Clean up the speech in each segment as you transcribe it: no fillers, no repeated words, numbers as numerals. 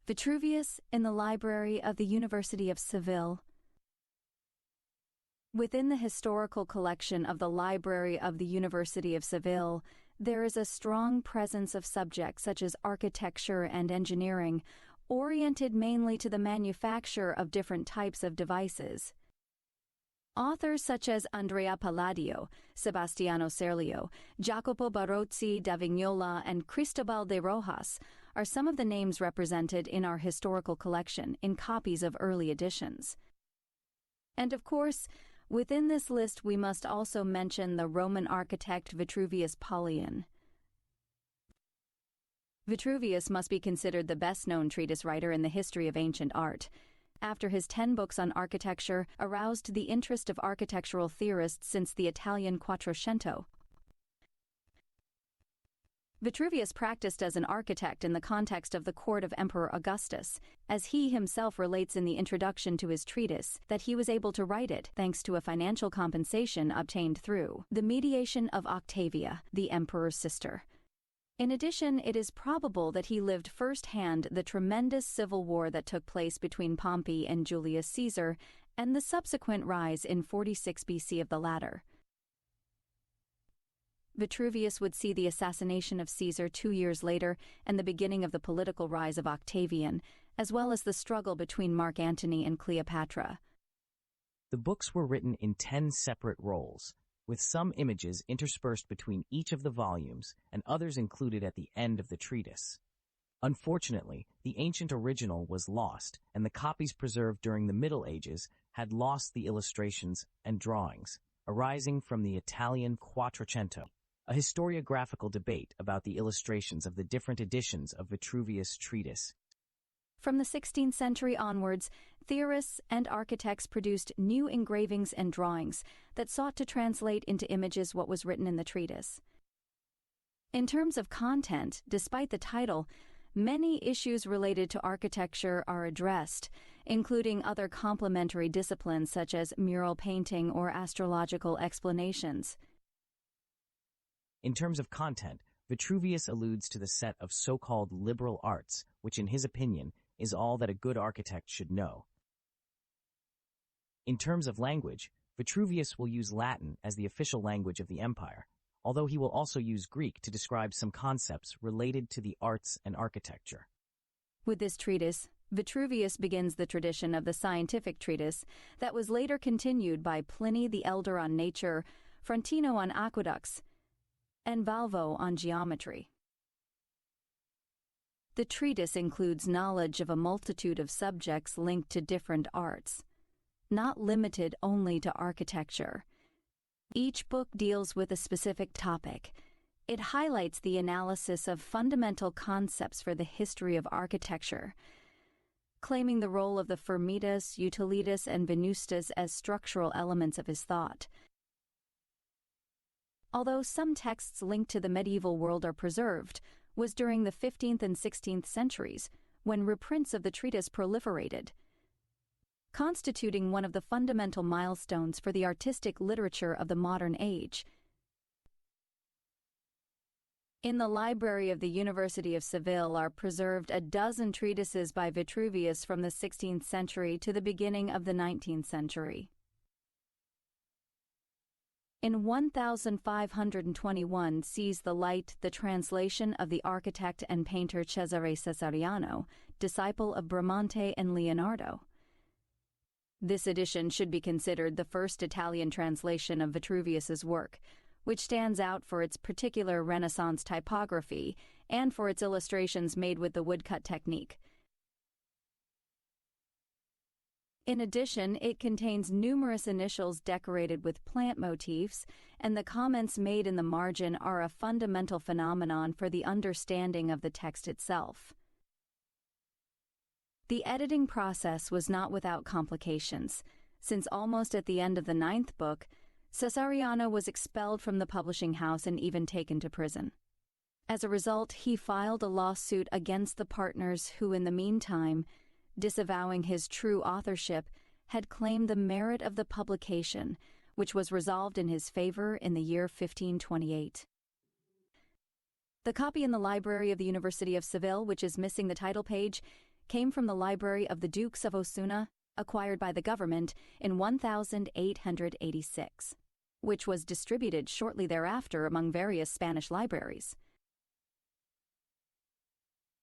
Vitruvius in the Library of the University of Seville. Within the historical collection of the Library of the University of Seville, there is a strong presence of subjects such as architecture and engineering, oriented mainly to the manufacture of different types of devices. Authors such as Andrea Palladio, Sebastiano Serlio, Jacopo Barozzi da Vignola, and Cristobal de Rojas are some of the names represented in our historical collection in copies of early editions. And of course, within this list we must also mention the Roman architect Vitruvius Pollio. Vitruvius must be considered the best-known treatise writer in the history of ancient art. After his 10 books on architecture aroused the interest of architectural theorists since the Italian Quattrocento. Vitruvius practiced as an architect in the context of the court of Emperor Augustus, as he himself relates in the introduction to his treatise that he was able to write it thanks to a financial compensation obtained through the mediation of Octavia, the emperor's sister. In addition, it is probable that he lived firsthand the tremendous civil war that took place between Pompey and Julius Caesar and the subsequent rise in 46 BC of the latter. Vitruvius would see the assassination of Caesar 2 years later and the beginning of the political rise of Octavian, as well as the struggle between Mark Antony and Cleopatra. The books were written in 10 separate rolls, with some images interspersed between each of the volumes and others included at the end of the treatise. Unfortunately, the ancient original was lost, and the copies preserved during the Middle Ages had lost the illustrations and drawings, arising from the Italian Quattrocento, a historiographical debate about the illustrations of the different editions of Vitruvius' treatise. From the 16th century onwards, theorists and architects produced new engravings and drawings that sought to translate into images what was written in the treatise. In terms of content, despite the title, many issues related to architecture are addressed, including other complementary disciplines such as mural painting or astrological explanations. In terms of content, Vitruvius alludes to the set of so-called liberal arts, which in his opinion is all that a good architect should know. In terms of language, Vitruvius will use Latin as the official language of the empire, although he will also use Greek to describe some concepts related to the arts and architecture. With this treatise, Vitruvius begins the tradition of the scientific treatise that was later continued by Pliny the Elder on nature, Frontino on aqueducts, and Valvo on geometry. The treatise includes knowledge of a multitude of subjects linked to different arts, not limited only to architecture. Each book deals with a specific topic. It highlights the analysis of fundamental concepts for the history of architecture, claiming the role of the Firmitas, Utilitas, and Venustas as structural elements of his thought. Although some texts linked to the medieval world are preserved, was during the 15th and 16th centuries when reprints of the treatise proliferated, constituting one of the fundamental milestones for the artistic literature of the modern age. In the Library of the University of Seville are preserved a dozen treatises by Vitruvius from the 16th century to the beginning of the 19th century. In 1521 sees the light the translation of the architect and painter Cesare Cesariano, disciple of Bramante and Leonardo. This edition should be considered the first Italian translation of Vitruvius's work, which stands out for its particular Renaissance typography and for its illustrations made with the woodcut technique. In addition, it contains numerous initials decorated with plant motifs, and the comments made in the margin are a fundamental phenomenon for the understanding of the text itself. The editing process was not without complications, since almost at the end of the 9th book, Cesariano was expelled from the publishing house and even taken to prison. As a result, he filed a lawsuit against the partners who, in the meantime, disavowing his true authorship, had claimed the merit of the publication, which was resolved in his favor in the year 1528. The copy in the Library of the University of Seville, which is missing the title page, came from the library of the Dukes of Osuna, acquired by the government in 1886, which was distributed shortly thereafter among various Spanish libraries.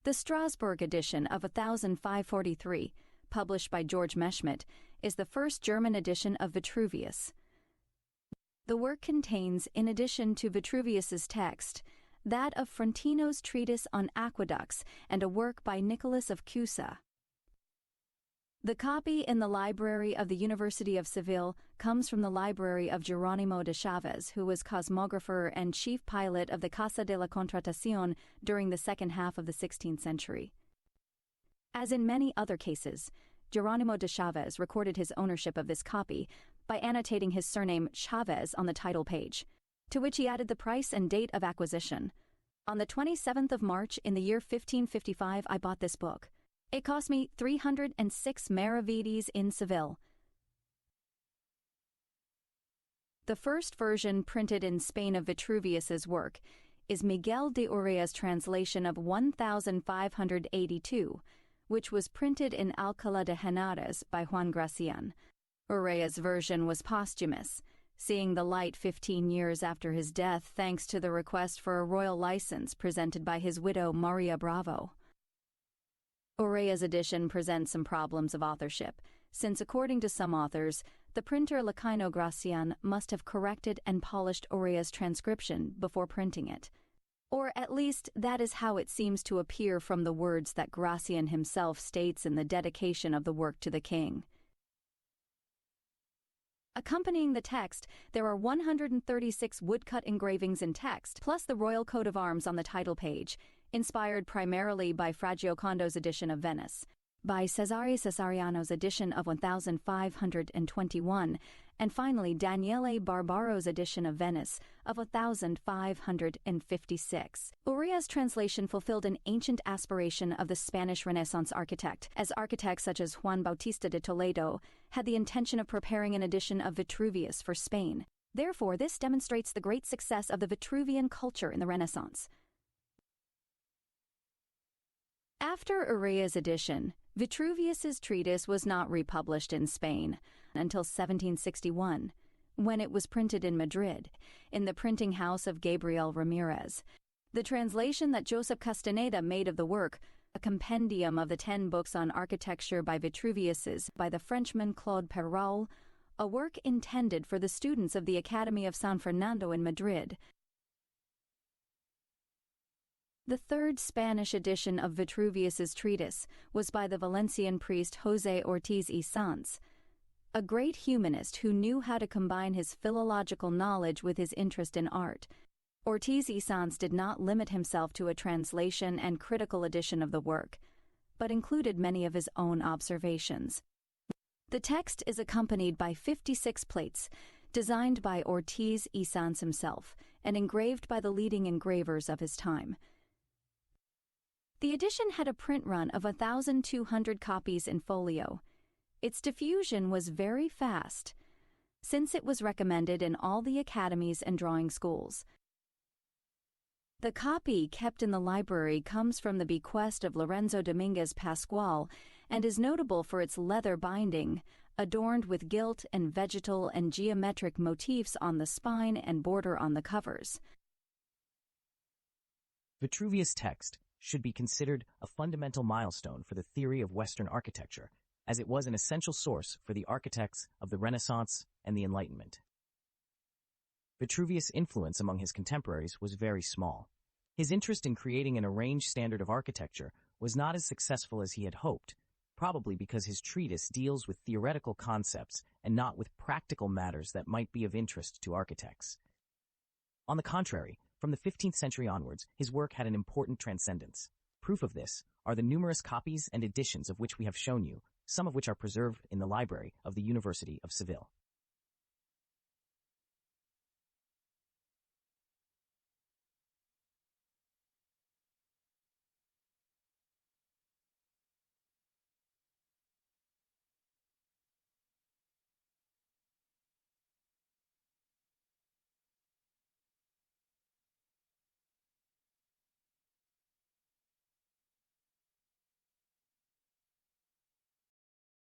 The Strasbourg edition of 1543, published by Georges Messerschmidt, is the first German edition of Vitruvius. The work contains, in addition to Vitruvius's text, that of Frontino's treatise on aqueducts and a work by Nicholas of Cusa. The copy in the library of the University of Seville comes from the library of Jerónimo de Chaves, who was cosmographer and chief pilot of the Casa de la Contratación during the second half of the 16th century. As in many other cases, Jerónimo de Chaves recorded his ownership of this copy by annotating his surname Chaves on the title page, to which he added the price and date of acquisition. On the 27th of March in the year 1555, I bought this book. It cost me 306 maravedis in Seville. The first version printed in Spain of Vitruvius's work is Miguel de Urrea's translation of 1582, which was printed in Alcalá de Henares by Juan Gracián. Urrea's version was posthumous, seeing the light 15 years after his death thanks to the request for a royal license presented by his widow Maria Bravo. Urrea's edition presents some problems of authorship, since according to some authors, the printer Licaino Gracián must have corrected and polished Urrea's transcription before printing it. Or at least that is how it seems to appear from the words that Gracián himself states in the dedication of the work to the king. Accompanying the text, there are 136 woodcut engravings in text, plus the royal coat of arms on the title page, inspired primarily by Fra Giocondo's edition of Venice, by Cesariano's edition of 1521, and finally Daniele Barbaro's edition of Venice of 1556. Urrea's translation fulfilled an ancient aspiration of the Spanish Renaissance architect, as architects such as Juan Bautista de Toledo had the intention of preparing an edition of Vitruvius for Spain. Therefore, this demonstrates the great success of the Vitruvian culture in the Renaissance. After Urrea's edition, Vitruvius's treatise was not republished in Spain until 1761, when it was printed in Madrid, in the printing house of Gabriel Ramirez. The translation that Joseph Castaneda made of the work, a compendium of the 10 books on architecture by Vitruvius's by the Frenchman Claude Perrault, a work intended for the students of the Academy of San Fernando in Madrid. The third Spanish edition of Vitruvius's treatise was by the Valencian priest José Ortiz y Sanz, a great humanist who knew how to combine his philological knowledge with his interest in art. Ortiz y Sanz did not limit himself to a translation and critical edition of the work, but included many of his own observations. The text is accompanied by 56 plates, designed by Ortiz y Sanz himself and engraved by the leading engravers of his time. The edition had a print run of 1,200 copies in folio. Its diffusion was very fast, since it was recommended in all the academies and drawing schools. The copy kept in the library comes from the bequest of Lorenzo Dominguez Pascual and is notable for its leather binding, adorned with gilt and vegetal and geometric motifs on the spine and border on the covers. Vitruvius' text should be considered a fundamental milestone for the theory of Western architecture, as it was an essential source for the architects of the Renaissance and the Enlightenment. Vitruvius' influence among his contemporaries was very small. His interest in creating an arranged standard of architecture was not as successful as he had hoped, probably because his treatise deals with theoretical concepts and not with practical matters that might be of interest to architects. On the contrary, from the 15th century onwards, his work had an important transcendence. Proof of this are the numerous copies and editions of which we have shown you, some of which are preserved in the library of the University of Seville.